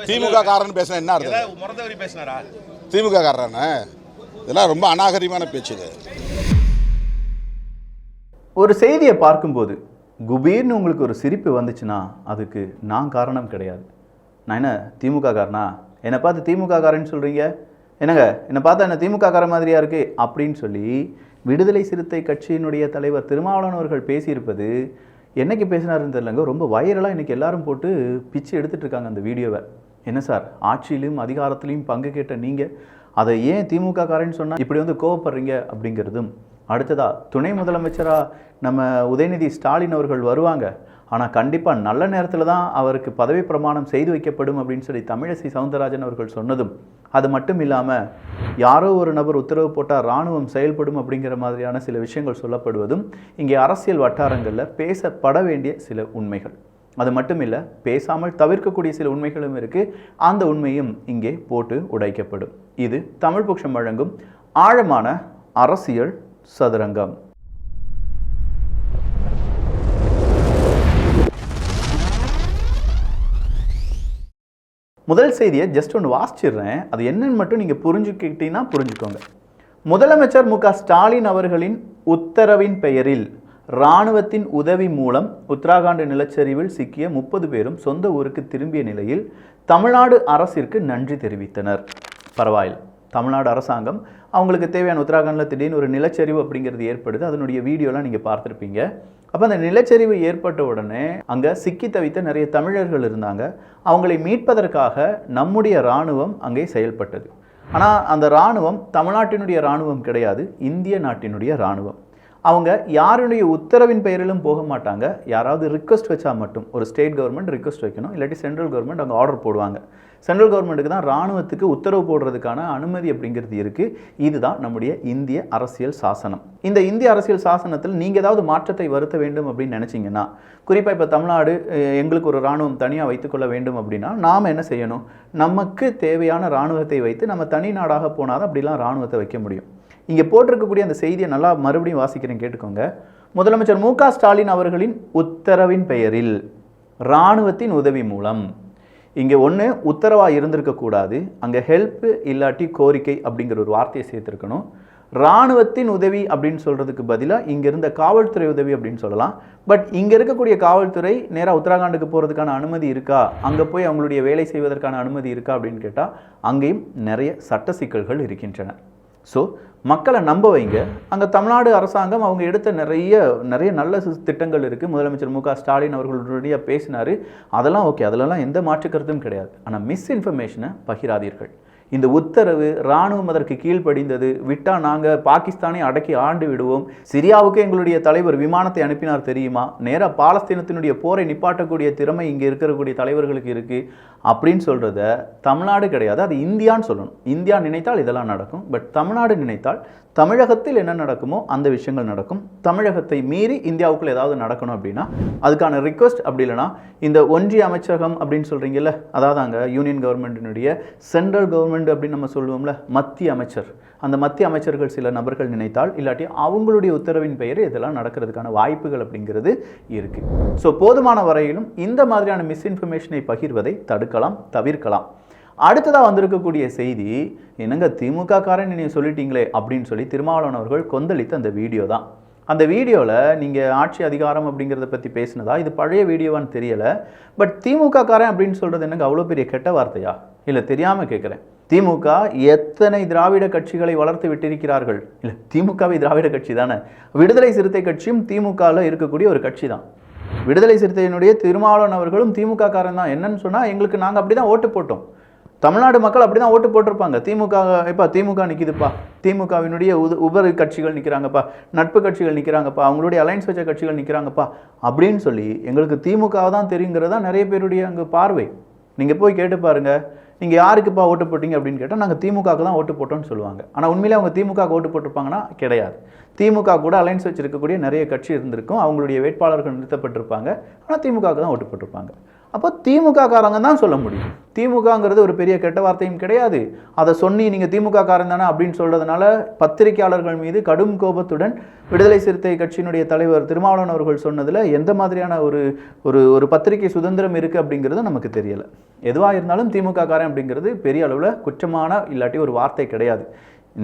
திமுக காரன் பேசினா என்ன அர்த்தம்? முறந்தவரி பேசினாரா? திமுக காரனா? இதெல்லாம் ரொம்ப அநாகரிகமான பேச்சு இது. ஒரு செய்தியை பார்க்கும்போது குபீர்னு உங்களுக்கு ஒரு சிரிப்பு வந்துச்சுன்னா அதுக்கு நான் காரணம் கிடையாது. நான் என்ன திமுக காரனா? என்னை பார்த்து திமுக காரன்னு சொல்கிறீங்க? என்னங்க என்னை பார்த்தா என்ன திமுக காரன் மாதிரியா இருக்கு அப்படின்னு சொல்லி விடுதலை சிறுத்தை கட்சியினுடைய தலைவர் திருமாவளவன் அவர்கள் பேசியிருப்பது என்னைக்கு பேசினாருன்னு தெரியலங்க, ரொம்ப வைரலாக இன்றைக்கி எல்லாரும் போட்டு பிச்சு எடுத்துகிட்டு இருக்காங்க அந்த வீடியோவை. என்ன சார், ஆட்சியிலும் அதிகாரத்திலையும் பங்கு கேட்ட நீங்கள் அதை ஏன் திமுக காரன்னு சொன்னால் இப்படி வந்து கோவப்படுறீங்க அப்படிங்கிறதும், அடுத்ததா துணை முதலமைச்சராக நம்ம உதயநிதி ஸ்டாலின் அவர்கள் வருவாங்க, ஆனால் கண்டிப்பாக நல்ல நேரத்தில் தான் அவருக்கு பதவி பிரமாணம் செய்து வைக்கப்படும் அப்படின்னு சொல்லி தமிழிசை சவுந்தரராஜன் அவர்கள் சொன்னதும், அது மட்டும் இல்லாமல் யாரோ ஒரு நபர் உத்தரவு போட்டால் இராணுவம் செயல்படும் அப்படிங்கிற மாதிரியான சில விஷயங்கள் சொல்லப்படுவதும் இங்கே அரசியல் வட்டாரங்களில் பேசப்பட வேண்டிய சில உண்மைகள். அது மட்டும் இல்லை, பேசாமல் தவிர்க்கக்கூடிய சில உண்மைகளும் இருக்குது. அந்த உண்மையும் இங்கே போட்டு உடைக்கப்படும். இது தமிழ் பக்ஷம் வழங்கும் ஆழமான அரசியல் சதுரங்கம். முதல் செய்தியை ஜஸ்ட் ஒன்று வாசிச்சிடுறேன், அது என்னன்னு மட்டும் நீங்கள் புரிஞ்சுக்கிட்டீங்கன்னா புரிஞ்சுக்கோங்க. முதலமைச்சர் மு க ஸ்டாலின் அவர்களின் உத்தரவின் பெயரில் இராணுவத்தின் உதவி மூலம் உத்தராகண்ட் நிலச்சரிவில் சிக்கிய 30 பேரும் சொந்த ஊருக்கு திரும்பிய நிலையில் தமிழ்நாடு அரசிற்கு நன்றி தெரிவித்தனர். பரவாயில்லை, தமிழ்நாடு அரசாங்கம் அவங்களுக்கு தேவையான உத்தராகண்டில் திடீர்னு ஒரு நிலச்சரிவு அப்படிங்கிறது ஏற்படுது. அதனுடைய வீடியோலாம் நீங்கள் பார்த்துருப்பீங்க. அப்போ அந்த நிலச்சரிவு ஏற்பட்ட உடனே அங்கே சிக்கி தவித்த நிறைய தமிழர்கள் இருந்தாங்க. அவங்களை மீட்பதற்காக நம்முடைய இராணுவம் அங்கே செயல்பட்டது. ஆனால் அந்த இராணுவம் தமிழ்நாட்டினுடைய இராணுவம் கிடையாது, இந்திய நாட்டினுடைய இராணுவம். அவங்க யாருடைய உத்தரவின் பெயரிலும் போக மாட்டாங்க. யாராவது ரிக்வஸ்ட் வச்சா மட்டும், ஒரு ஸ்டேட் கவர்மெண்ட் ரிக்வஸ்ட் வைக்கணும், இல்லாட்டி சென்ட்ரல் கவர்மெண்ட் அவங்க ஆர்டர் போடுவாங்க. சென்ட்ரல் கவர்மெண்ட்டுக்கு தான் இராணுவத்துக்கு உத்தரவு போடுறதுக்கான அனுமதி அப்படிங்கிறது இருக்குது. இதுதான் நம்முடைய இந்திய அரசியல் சாசனம். இந்த இந்திய அரசியல் சாசனத்தில் நீங்கள் ஏதாவது மாற்றத்தை வருத்த வேண்டும் அப்படின்னு நினச்சிங்கன்னா, குறிப்பாக இப்போ தமிழ்நாடு எங்களுக்கு ஒரு இராணுவம் தனியாக வைத்துக்கொள்ள வேண்டும் அப்படின்னா நாம் என்ன செய்யணும்? நமக்கு தேவையான இராணுவத்தை வைத்து நம்ம தனி நாடாக போனால் தான் அப்படிலாம் இராணுவத்தை வைக்க முடியும். இங்கே போட்டிருக்கக்கூடிய அந்த செய்தியை நல்லா மறுபடியும் வாசிக்கிறேன், கேட்டுக்கோங்க. முதலமைச்சர் மு க ஸ்டாலின் அவர்களின் உத்தரவின் பெயரில் இராணுவத்தின் உதவி மூலம், இங்கே ஒன்று உத்தரவாக இருந்திருக்கக்கூடாது, அங்கே ஹெல்ப் இல்லாட்டி கோரிக்கை அப்படிங்கிற ஒரு வார்த்தையை சேர்த்துருக்கணும். இராணுவத்தின் உதவி அப்படின்னு சொல்கிறதுக்கு பதிலாக இங்கே இருந்த காவல்துறை உதவி அப்படின்னு சொல்லலாம். பட் இங்கே இருக்கக்கூடிய காவல்துறை நேராக உத்தராகண்டுக்கு போகிறதுக்கான அனுமதி இருக்கா, அங்கே போய் அவங்களுடைய வேலை செய்வதற்கான அனுமதி இருக்கா அப்படின்னு கேட்டால் அங்கேயும் நிறைய சட்ட சிக்கல்கள் இருக்கின்றன. ஸோ மக்களை நம்ப வைங்க. அங்கே தமிழ்நாடு அரசாங்கம் அவங்க எடுத்த நிறைய நல்ல திட்டங்கள் இருக்குது. முதலமைச்சர் மு க ஸ்டாலின் அவர்களுடைய பேசினார், அதெல்லாம் ஓகே, அதிலெல்லாம் எந்த மாற்று கருத்தும் கிடையாது. ஆனால் மிஸ்இன்ஃபர்மேஷனை பகிராதீர்கள். இந்த உத்தரவு இராணுவம் அதற்கு கீழ்ப்படிந்தது, விட்டால் நாங்கள் பாகிஸ்தானை அடக்கி ஆண்டு விடுவோம், சிரியாவுக்கு எங்களுடைய தலைவர் விமானத்தை அனுப்பினார் தெரியுமா, நேராக பாலஸ்தீனத்தினுடைய போரை நிப்பாட்டக்கூடிய திறமை இங்கே இருக்கக்கூடிய தலைவர்களுக்கு இருக்குது அப்படின்னு சொல்கிறத தமிழ்நாடு கிடையாது, அது இந்தியான்னு சொல்லணும். இந்தியா நினைத்தால் இதெல்லாம் நடக்கும். பட் தமிழ்நாடு நினைத்தால் தமிழகத்தில் என்ன நடக்குமோ அந்த விஷயங்கள் நடக்கும். தமிழகத்தை மீறி இந்தியாவுக்குள்ள ஏதாவது நடக்கணும் அப்படின்னா அதுக்கான ரிக்வஸ்ட், அப்படி இல்லைனா இந்த ஒன்றிய அமைச்சகம் அப்படின்னு சொல்கிறீங்கல்ல, அதாவது அங்கே யூனியன் கவர்மெண்ட்டினுடைய சென்ட்ரல் கவர்மெண்ட் அப்படின்னு நம்ம சொல்லுவோம்ல, மத்திய அமைச்சர், அந்த மத்திய அமைச்சர்கள் சில நபர்கள் நினைத்தால் இல்லாட்டி அவங்களுடைய உத்தரவின் பெயர் இதெல்லாம் நடக்கிறதுக்கான வாய்ப்புகள் அப்படிங்கிறது இருக்குது. ஸோ போதுமான வரையிலும் இந்த மாதிரியான மிஸ்இன்ஃபர்மேஷனை பகிர்வதை தடுக்கலாம், தவிர்க்கலாம். அடுத்ததாக வந்திருக்கக்கூடிய செய்தி, என்னங்க திமுக காரன் நீங்கள் சொல்லிட்டீங்களே அப்படின்னு சொல்லி திருமாவளவன் அவர்கள் கொந்தளித்த அந்த வீடியோ தான். அந்த வீடியோவில் நீங்கள் ஆட்சி அதிகாரம் அப்படிங்கிறத பற்றி பேசினதா, இது பழைய வீடியோவான்னு தெரியலை. பட் திமுக காரன் அப்படின்னு சொல்கிறது என்னங்க அவ்வளோ பெரிய கெட்ட வார்த்தையா? இல்லை தெரியாமல் கேட்குறேன். திமுக எத்தனை திராவிட கட்சிகளை வளர்த்து விட்டிருக்கிறார்கள்? இல்லை, திமுகவை திராவிட கட்சி தானே. விடுதலை சிறுத்தை கட்சியும் திமுகவில் இருக்கக்கூடிய ஒரு கட்சி தான். விடுதலை சிறுத்தையினுடைய திருமாவளவன் அவர்களும் திமுக காரன் தான். என்னன்னு சொன்னால், எங்களுக்கு நாங்கள் அப்படி தான் ஓட்டு போட்டோம், தமிழ்நாடு மக்கள் அப்படி தான் ஓட்டு போட்டிருப்பாங்க. திமுக இப்போ திமுக நிற்கிதுப்பா, திமுகவினுடைய உபரி கட்சிகள் நிற்கிறாங்கப்பா, நட்பு கட்சிகள் நிற்கிறாங்கப்பா, அவங்களுடைய அலைன்ஸ் வச்ச கட்சிகள் நிற்கிறாங்கப்பா அப்படின்னு சொல்லி எங்களுக்கு திமுக தான் தெரியுங்கிறதா நிறைய பேருடைய அங்கே பார்வை. நீங்கள் போய் கேட்டு பாருங்கள், நீங்கள் யாருக்குப்பா ஓட்டு போட்டிங்க அப்படின்னு கேட்டால் நாங்கள் திமுகவுக்கு தான் ஓட்டு போட்டோம்னு சொல்லுவாங்க. ஆனால் உண்மையிலே அவங்க திமுக ஓட்டு போட்டிருப்பாங்கன்னா கிடையாது. திமுக கூட அலைன்ஸ் வச்சிருக்கக்கூடிய நிறைய கட்சி இருந்திருக்கும், அவங்களுடைய வேட்பாளர்கள் நிறுத்தப்பட்டிருப்பாங்க, ஆனால் திமுகவுக்கு தான் ஓட்டு போட்டிருப்பாங்க. அப்போ திமுக காரங்க தான் சொல்ல முடியும். திமுகங்கிறது ஒரு பெரிய கெட்ட வார்த்தையும் கிடையாது. அதை சொன்னி நீங்கள் திமுக காரன் தானே அப்படின்னு சொல்றதுனால பத்திரிகையாளர்கள் மீது கடும் கோபத்துடன் விடுதலை சிறுத்தை கட்சியினுடைய தலைவர் திருமாவளவன் அவர்கள் சொன்னதில் எந்த மாதிரியான ஒரு ஒரு ஒரு பத்திரிகை சுதந்திரம் இருக்குது அப்படிங்கிறது நமக்கு தெரியலை. எதுவாக இருந்தாலும் திமுக காரன் அப்படிங்கிறது பெரிய அளவில் குற்றமான இல்லாட்டி ஒரு வார்த்தை கிடையாது.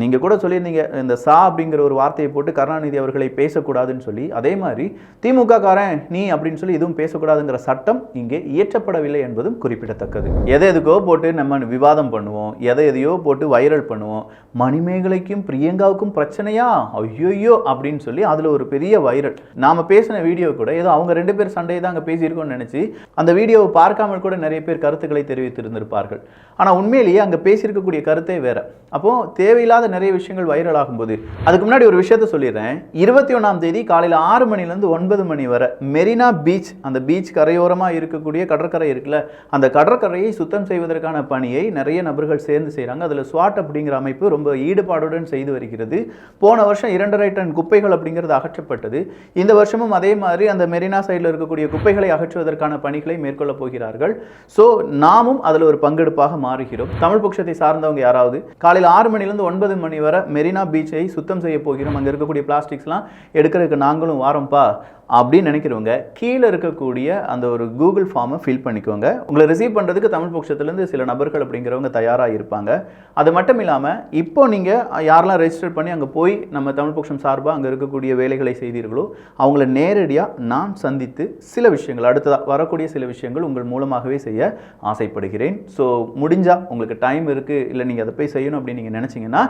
நீங்கள் கூட சொல்லியிருந்தீங்க இந்த சா அப்படிங்கிற ஒரு வார்த்தையை போட்டு கருணாநிதி அவர்களை பேசக்கூடாதுன்னு சொல்லி. அதே மாதிரி திமுக காரன் நீ அப்படின்னு சொல்லி எதுவும் பேசக்கூடாதுங்கிற சட்டம் இங்கே இயற்றப்படவில்லை என்பதும் குறிப்பிடத்தக்கது. எதுக்கோ போட்டு நம்ம விவாதம் பண்ணுவோம், எதையோ போட்டு வைரல் பண்ணுவோம். மணிமேகலைக்கும் பிரியங்காவுக்கும் பிரச்சனையா ஐயோ அப்படின்னு சொல்லி அதில் ஒரு பெரிய வைரல். நாம் பேசின வீடியோ கூட ஏதோ அவங்க 2 பேர் சண்டையை தான் அங்கே பேசியிருக்கோம்னு நினச்சி அந்த வீடியோவை பார்க்காமல் கூட நிறைய பேர் கருத்துக்களை தெரிவித்திருந்திருப்பார்கள். ஆனால் உண்மையிலேயே அங்கே பேசியிருக்கக்கூடிய கருத்தே வேற. அப்போது தேவையில்லாத நிறைய விஷயங்கள் வைரல் ஆகும்போது அதுக்கு முன்னாடி ஒரு விஷயத்த சொல்லிடுறேன். 21ஆம் தேதி காலையில் 6 மணிலேருந்து 9 மணி வரை மெரினா பீச், அந்த பீச் கரையோரமாக இருக்கக்கூடிய கடற்கரை இருக்குல்ல, அந்த கடற்கரையை சுத்தம் செய்வதற்கான பணியை நிறைய நபர்கள் சேர்ந்து செய்கிறாங்க. அதில் ஸ்வாட் அப்படிங்கிற அமைப்பு ரொம்ப ஈடுபாடுடன் செய்து வருகிறது. போன வருஷம் 2.5 டன் குப்பைகள் அப்படிங்கிறது அகற்றப்பட்டது. இந்த வருஷமும் அதே மாதிரி அந்த மெரினா சைடில் இருக்கக்கூடிய குப்பைகளை அகற்றுவதற்கான பணிகளை மேற்கொள்ள போகிறார்கள். ஸோ நாமும் அதில் ஒரு பங்கெடுப்பாக மாறுகிறோம். தமிழ் பட்சத்தை சார்ந்தவங்க யாராவது காலையில் 6 மணிலேருந்து 9 மணி வரை மெரினா பீச்சை சுத்தம் செய்ய போகிறோம், அங்கே இருக்கக்கூடிய பிளாஸ்டிக்ஸ்லாம் எடுக்கிறதுக்கு நாங்களும் வாரோம்ப்பா அப்படின்னு நினைக்கிறவங்க கீழே இருக்கக்கூடிய அந்த ஒரு கூகுள் ஃபார்மை ஃபில் பண்ணிக்கோங்க. உங்களை ரிசீவ் பண்ணுறதுக்கு தமிழ் பட்சத்துலேருந்து சில நபர்கள் அப்படிங்கிறவங்க தயாராக இருப்பாங்க. அது மட்டும் இல்லாமல் இப்போ நீங்கள் யாரெல்லாம் ரெஜிஸ்டர் பண்ணி அங்கே போய் நம்ம தமிழ் பட்சம் சார்பாக அங்கே இருக்கக்கூடிய வேலைகளை செய்தீர்களோ அவங்கள நேரடியாக நான் சந்தித்து சில விஷயங்கள் அடுத்ததாக வரக்கூடிய சில விஷயங்கள் உங்கள் மூலமாகவே செய்ய ஆசைப்படுகிறேன். ஸோ முடிஞ்சால் உங்களுக்கு டைம் இருக்குது, இல்லை நீங்கள் அதை போய் செய்யணும் அப்படின்னு நீங்கள் நினச்சிங்கன்னா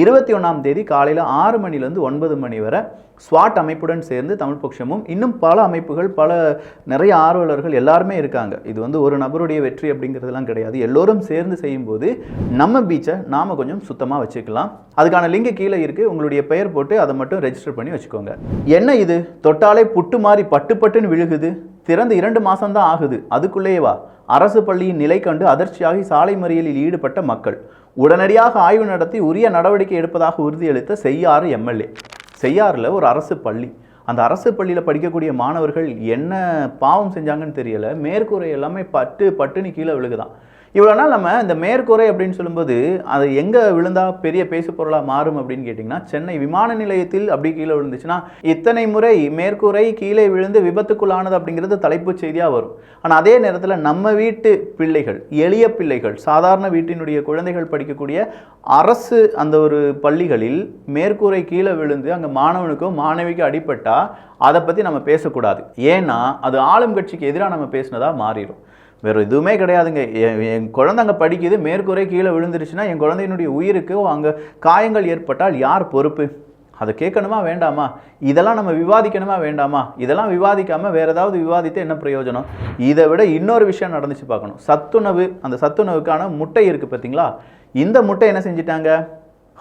21ஆம் தேதி காலையில் 6 மணிலேருந்து 9 மணி வரை ஸ்வாட் அமைப்புடன் சேர்ந்து தமிழ் பட்சமும் இன்னும் பல அமைப்புகள் நிறைய ஆர்வலர்கள் எல்லாருமே இருக்காங்க. இது ஒரு நபருடைய வெற்றி அப்படிங்கிறதுலாம் கிடையாது. எல்லோரும் சேர்ந்து செய்யும்போது நம்ம பீச்சை நாம் கொஞ்சம் சுத்தமாக வச்சுக்கலாம். அதுக்கான லிங்க் கீழே இருக்குது. உங்களுடைய பெயர் போட்டு அதை மட்டும் ரெஜிஸ்டர் பண்ணி வச்சுக்கோங்க. என்ன இது தொட்டாலே புட்டு மாதிரி பட்டுன்னு விழுகுது, திறந்து 2 மாதம் தான் ஆகுது, அதுக்குள்ளேயேவா? அரசு பள்ளியின் நிலை கண்டு அதிர்ச்சியாகி சாலை மறியலில் ஈடுபட்ட மக்கள் உடனடியாக ஆய்வு நடத்தி உரிய நடவடிக்கை எடுப்பதாக உறுதியளித்த செய்யாறு எம்எல்ஏ. செய்யாறில் ஒரு அரசு பள்ளி, அந்த அரசு பள்ளியில் படிக்கக்கூடிய மாணவர்கள் என்ன பாவம் செஞ்சாங்கன்னு தெரியல, மேற்கூரை எல்லாமே பட்டுன்னு கீழே விழுகுதான். இவ்வளோ நாள் நம்ம இந்த மேற்கூரை அப்படின்னு சொல்லும்போது அது எங்கே விழுந்தால் பெரிய பேசு பொருளாக மாறும் அப்படின்னு கேட்டிங்கன்னா, சென்னை விமான நிலையத்தில் அப்படி கீழே விழுந்துச்சுன்னா இத்தனை முறை மேற்கூரை கீழே விழுந்து விபத்துக்குள்ளானது அப்படிங்கிறது தலைப்புச் செய்தியாக வரும். ஆனால் அதே நேரத்தில் நம்ம வீட்டு பிள்ளைகள், எளிய பிள்ளைகள், சாதாரண வீட்டினுடைய குழந்தைகள் படிக்கக்கூடிய அரசு அந்த ஒரு பள்ளிகளில் மேற்கூரை கீழே விழுந்து அங்கே மாணவனுக்கோ மாணவிக்கோ அடிபட்டால் அதை பற்றி நம்ம பேசக்கூடாது. ஏன்னா அது ஆளும் கட்சிக்கு எதிராக நம்ம பேசினதாக மாறிடும். வேறு எதுவுமே கிடையாதுங்க. என் குழந்தை அங்கே படிக்குது, மேற்கூரை கீழே விழுந்துருச்சுன்னா என் குழந்தையினுடைய உயிருக்கு அங்கே காயங்கள் ஏற்பட்டால் யார் பொறுப்பு? அதை கேட்கணுமா வேண்டாமா? இதெல்லாம் நம்ம விவாதிக்கணுமா வேண்டாமா? இதெல்லாம் விவாதிக்காமல் வேறு ஏதாவது விவாதித்து என்ன பிரயோஜனம்? இதை விட இன்னொரு விஷயம் நடந்துச்சு பார்க்கணும். சத்துணவு, அந்த சத்துணவுக்கான முட்டை இருக்குது பார்த்தீங்களா, இந்த முட்டை என்ன செஞ்சிட்டாங்க,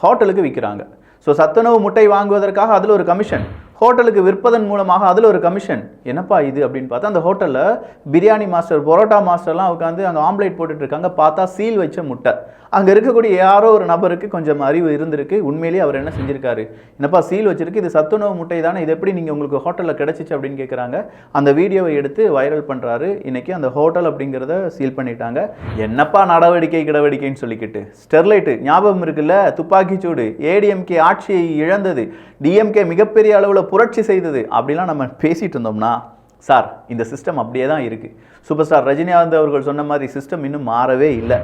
ஹோட்டலுக்கு விற்கிறாங்க. ஸோ சத்துணவு முட்டை வாங்குவதற்காக அதில் ஒரு கமிஷன், ஹோட்டலுக்கு விற்பதன் மூலமாக அதில் ஒரு கமிஷன். என்னப்பா இது அப்படின்னு பார்த்தா அந்த ஹோட்டலில் பிரியாணி மாஸ்டர், பரோட்டா மாஸ்டர்லாம் உட்காந்து அங்கே ஆம்லேட் போட்டுட்ருக்காங்க. பார்த்தா சீல் வச்ச முட்டை. அங்கே இருக்கக்கூடிய யாரோ ஒரு நபருக்கு கொஞ்சம் அறிவு இருந்திருக்கு. உண்மையிலேயே அவர் என்ன செஞ்சிருக்காரு, என்னப்பா சீல் வச்சிருக்கு, இது சத்துணவு முட்டை தானே, இது எப்படி நீங்கள் உங்களுக்கு ஹோட்டலில் கிடச்சிச்சு அப்படின்னு கேட்குறாங்க. அந்த வீடியோவை எடுத்து வைரல் பண்ணுறாரு. இன்றைக்கி அந்த ஹோட்டல் அப்படிங்கிறத சீல் பண்ணிட்டாங்க. என்னப்பா நடவடிக்கைன்னு சொல்லிக்கிட்டு. ஸ்டெர்லைட்டு ஞாபகம் இருக்குல்ல, துப்பாக்கிச்சூடு, ஏடிஎம்கே ஆட்சியை இழந்தது, டிஎம்கே மிகப்பெரிய அளவில் புரட்சி செய்தது அப்படிலாம் நம்ம பேசிகிட்டு இருந்தோம்னா, சார் இந்த சிஸ்டம் அப்படியே தான் இருக்குது. சூப்பர் ஸ்டார் ரஜினிகாந்த் அவர்கள் சொன்ன மாதிரி சிஸ்டம் இன்னும் மாறவே இல்லை.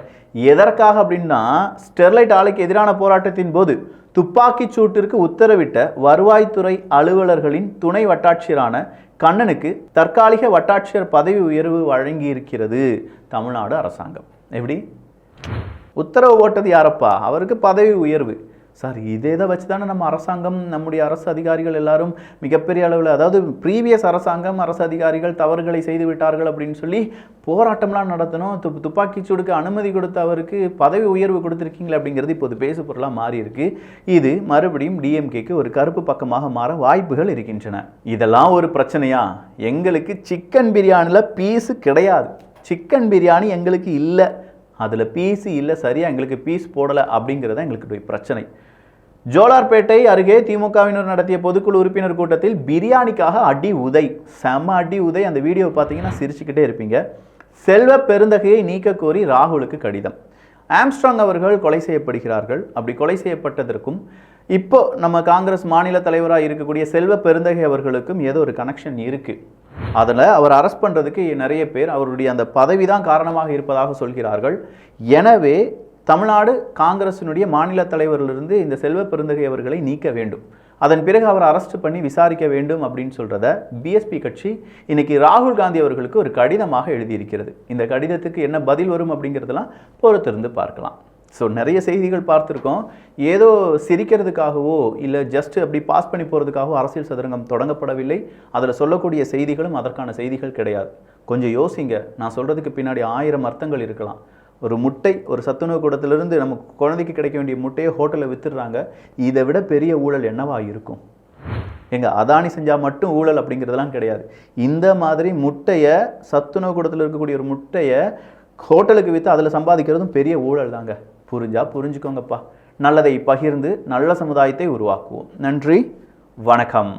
எதற்காக அப்படின்னா, ஸ்டெர்லைட் ஆலைக்கு எதிரான போராட்டத்தின் போது துப்பாக்கிச் சூட்டிற்கு உத்தரவிட்ட வருவாய்த்துறை அலுவலர்களின் துணை வட்டாட்சியரான கண்ணனுக்கு தற்காலிக வட்டாட்சியர் பதவி உயர்வு வழங்கியிருக்கிறது தமிழ்நாடு அரசாங்கம். எப்படி உத்தரவு போட்டது யாரப்பா, அவருக்கு பதவி உயர்வு. சார் இதே தான் வச்சு தானே நம்ம அரசாங்கம், நம்முடைய அரசு அதிகாரிகள் எல்லாரும் மிகப்பெரிய அளவில், அதாவது ப்ரீவியஸ் அரசாங்கம் அரசு அதிகாரிகள் தவறுகளை செய்து விட்டார்கள் அப்படின்னு சொல்லி போராட்டம்லாம் நடத்தணும். துப்பாக்கிச்சூடுக்கு அனுமதி கொடுத்த அவருக்கு பதவி உயர்வு கொடுத்துருக்கீங்களே அப்படிங்கிறது இப்போது பேசு பொருளாக மாறி இருக்கு. இது மறுபடியும் டிஎம்கேக்கு ஒரு கருப்பு பக்கமாக மாற வாய்ப்புகள் இருக்கின்றன. இதெல்லாம் ஒரு பிரச்சனையா? எங்களுக்கு சிக்கன் பிரியாணியில் பீஸு கிடையாது, சிக்கன் பிரியாணி எங்களுக்கு இல்லை, அதில் பீஸு இல்லை, சரியாக எங்களுக்கு பீஸ் போடலை அப்படிங்கிறத எங்களுக்கு பிரச்சனை. ஜோலார்பேட்டை அருகே திமுகவினர் நடத்திய பொதுக்குழு உறுப்பினர் கூட்டத்தில் பிரியாணிக்காக அடி உதை, செம அடி உதை. அந்த வீடியோவை பார்த்தீங்கன்னா சிரிச்சுக்கிட்டே இருப்பீங்க. செல்வ பெருந்தகையை நீக்க கோரி ராகுலுக்கு கடிதம். ஆம்ஸ்ட்ராங் அவர்கள் கொலை செய்யப்படுகிறார்கள். அப்படி கொலை செய்யப்பட்டதற்கும் இப்போ நம்ம காங்கிரஸ் மாநில தலைவராக இருக்கக்கூடிய செல்வ பெருந்தகை அவர்களுக்கும் ஏதோ ஒரு கனெக்ஷன் இருக்கு. அதில் அவர் அரெஸ்ட் பண்ணுறதுக்கு நிறைய பேர் அவருடைய அந்த பதவி தான் காரணமாக இருப்பதாக சொல்கிறார்கள். எனவே தமிழ்நாடு காங்கிரசினுடைய மாநில தலைவரிலிருந்து இந்த செல்வ பெருந்தகை அவர்களை நீக்க வேண்டும், அதன் பிறகு அவர் அரெஸ்ட் பண்ணி விசாரிக்க வேண்டும் அப்படின்னு சொல்கிறத பிஎஸ்பி கட்சி இன்னைக்கு ராகுல் காந்தி அவர்களுக்கு ஒரு கடிதமாக எழுதியிருக்கிறது. இந்த கடிதத்துக்கு என்ன பதில் வரும் அப்படிங்கிறதெல்லாம் பொறுத்திருந்து பார்க்கலாம். ஸோ நிறைய செய்திகள் பார்த்துருக்கோம். ஏதோ சிரிக்கிறதுக்காகவோ இல்லை ஜஸ்ட் அப்படி பாஸ் பண்ணி போகிறதுக்காகவோ அரசியல் சதுரங்கம் தொடங்கப்படவில்லை. அதில் சொல்லக்கூடிய செய்திகளும் அதற்கான செய்திகள் கிடையாது. கொஞ்சம் யோசிங்க. நான் சொல்கிறதுக்கு பின்னாடி 1000 அர்த்தங்கள் இருக்கலாம். ஒரு முட்டை, ஒரு சத்துணவு கூடத்திலிருந்து நமக்கு குழந்தைக்கு கிடைக்க வேண்டிய முட்டையை ஹோட்டலில் வித்துடுறாங்க. இதை விட பெரிய ஊழல் என்னவா இருக்கும்? அதானி செஞ்சால் மட்டும் ஊழல் அப்படிங்கிறதெல்லாம் கிடையாது. இந்த மாதிரி முட்டையை, சத்துணவு கூடத்தில் இருக்கக்கூடிய ஒரு முட்டையை ஹோட்டலுக்கு விற்று அதில் சம்பாதிக்கிறதும் பெரிய ஊழல் தாங்க. புரிஞ்சுக்கோங்கப்பா. நல்லதை பகிர்ந்து நல்ல சமுதாயத்தை உருவாக்குவோம். நன்றி, வணக்கம்.